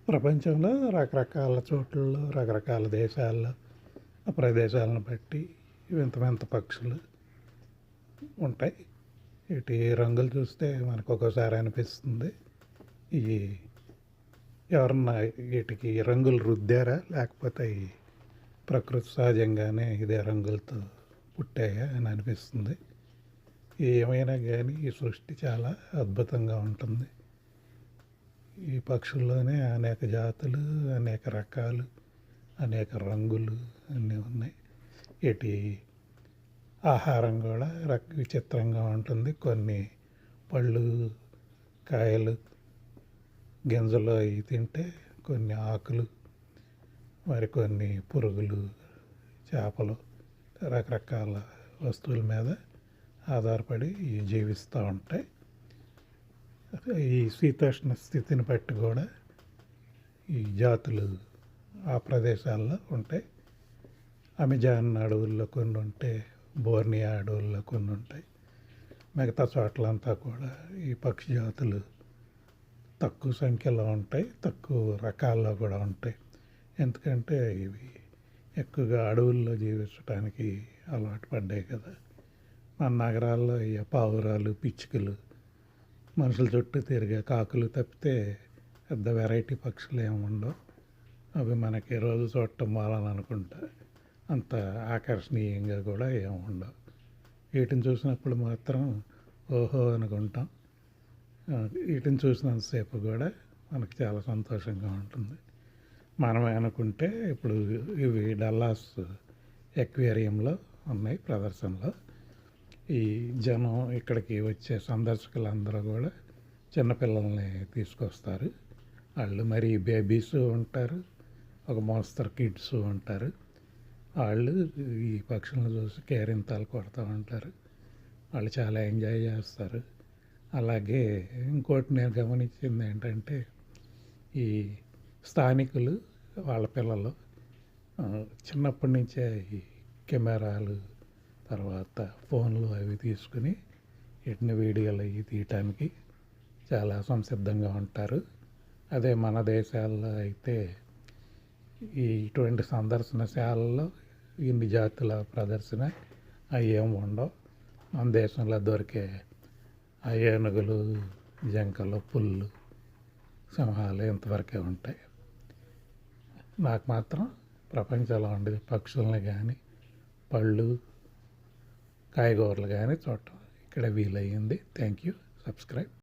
ప్రపంచంలో రకరకాల చోట్లలో రకరకాల దేశాల్లో ఆ ప్రదేశాలను బట్టి వింత వింత పక్షులు ఉంటాయి. వీటి రంగులు చూస్తే మనకు ఒక్కోసారి అనిపిస్తుంది ఈ ఎవరన్నా వీటికి రంగులు రుద్దారా, లేకపోతే ఈ ప్రకృతి సహజంగానే ఇదే రంగులతో పుట్టాయా అని అనిపిస్తుంది. ఏమైనా కానీ ఈ సృష్టి చాలా అద్భుతంగా ఉంటుంది. ఈ పక్షుల్లోనే అనేక జాతులు, అనేక రకాలు, అనేక రంగులు అన్నీ ఉన్నాయి. వీటి ఆహారం కూడా విచిత్రంగా ఉంటుంది. కొన్ని పళ్ళు, కాయలు, గింజలు అవి తింటే, కొన్ని ఆకులు, మరికొన్ని పురుగులు, చేపలు, రకరకాల వస్తువుల మీద ఆధారపడి జీవిస్తూ ఉంటాయి. ఈ శీతోష్ణ స్థితిని బట్టి కూడా ఈ జాతులు ఆ ప్రదేశాల్లో ఉంటాయి. అమెజాన్ అడవుల్లో కొన్ని ఉంటాయి, బోర్నియా అడవుల్లో కొన్ని ఉంటాయి. మిగతా చోట్లంతా కూడా ఈ పక్షి జాతులు తక్కువ సంఖ్యలో ఉంటాయి, తక్కువ రకాల్లో కూడా ఉంటాయి. ఎందుకంటే ఇవి ఎక్కువగా అడవుల్లో జీవించడానికి అలవాటు పడ్డాయి కదా. మన నగరాల్లో ఈ పావురాలు, పిచ్చుకలు, మనుషుల చుట్టూ తిరిగే కాకులు తప్పితే పెద్ద వెరైటీ పక్షులు ఏమి ఉండవు. అవి మనకి రోజు చూడటం వలన అనుకుంటా అంత ఆకర్షణీయంగా కూడా ఏమి ఉండవు. వీటిని చూసినప్పుడు మాత్రం ఓహో అనుకుంటాం. వీటిని చూసినంతసేపు కూడా మనకు చాలా సంతోషంగా ఉంటుంది. మనమే అనుకుంటే ఇప్పుడు ఇవి డల్లాస్ ఎక్వేరియంలో ఉన్నాయి ప్రదర్శనలో. ఈ జనం ఇక్కడికి వచ్చే సందర్శకులందరూ కూడా చిన్నపిల్లల్ని తీసుకొస్తారు. వాళ్ళు మరి బేబీస్ ఉంటారు, ఒక మోస్తరు కిడ్స్ ఉంటారు. వాళ్ళు ఈ పక్షులను చూసి కేరింతలు కొడుతూ ఉంటారు. వాళ్ళు చాలా ఎంజాయ్ చేస్తారు. అలాగే ఇంకోటి నేను గమనించింది ఏంటంటే, ఈ స్థానికులు వాళ్ళ పిల్లలు చిన్నప్పటి నుంచే ఈ కెమెరాలు, తర్వాత ఫోన్లు అవి తీసుకుని వీటిని వీడియోలు అవి తీయటానికి చాలా సంసిద్ధంగా ఉంటారు. అదే మన దేశాల్లో అయితే ఇటువంటి సందర్శనశాలలో ఇన్ని జాతుల ప్రదర్శన అవి ఏమి ఉండవు. మన దేశంలో దొరికే ఆ ఏనుగులు, జింకలు, పుల్లు, సింహాలు ఇంతవరకే ఉంటాయి. నాకు మాత్రం ప్రపంచంలో ఉండే పక్షుల్ని కానీ, పళ్ళు, కాయగూరలు కానీ చూడటం ఇక్కడ వీలయ్యింది. Thank you. సబ్స్క్రైబ్.